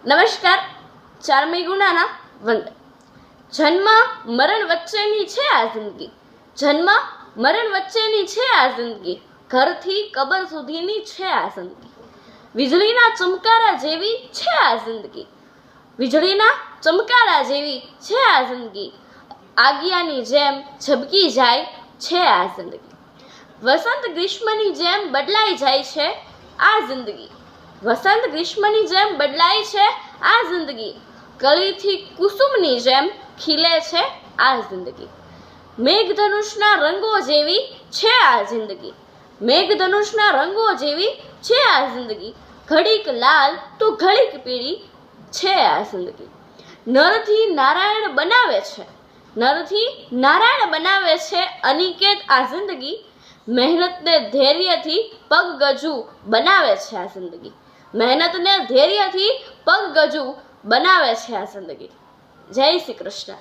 નમસ્કાર. ચારમી ગુનાના વંદન. જન્મ મરણ વચ્ચેની છે આ જિંદગી, જન્મ મરણ વચ્ચેની છે આ જિંદગી, ઘરથી કબર સુધીની છે આ જિંદગી. વીજળીના ચમકારા જેવી છે આ જિંદગી, વીજળીના ચમકારા જેવી છે આ જિંદગી, આગિયાની જેમ ઝબકી જાય છે આ જિંદગી. વસંત ગ્રીષ્મની જેમ બદલાઈ જાય છે આ જિંદગી, વસંત ગ્રીષ્મની જેમ બદલાય છે આ જિંદગી, કળીથી કુસુમની જેમ ખીલે છે આ જિંદગી. મેઘધનુષના રંગો જેવી છે આ જિંદગી, મેઘધનુષના રંગો જેવી છે આ જિંદગી, ઘડીક લાલ તો ઘડીક પીળી છે આ જિંદગી. નરથી નારાયણ બનાવે છે, નરથી નારાયણ બનાવે છે અનિકેત આ જિંદગી, મહેનતને ધૈર્યથી પગ ગજુ બનાવે છે આ જિંદગી, મહેનતને ધૈર્યથી પગ ગજુ બનાવે છે આ જિંદગી. જય શ્રી કૃષ્ણ.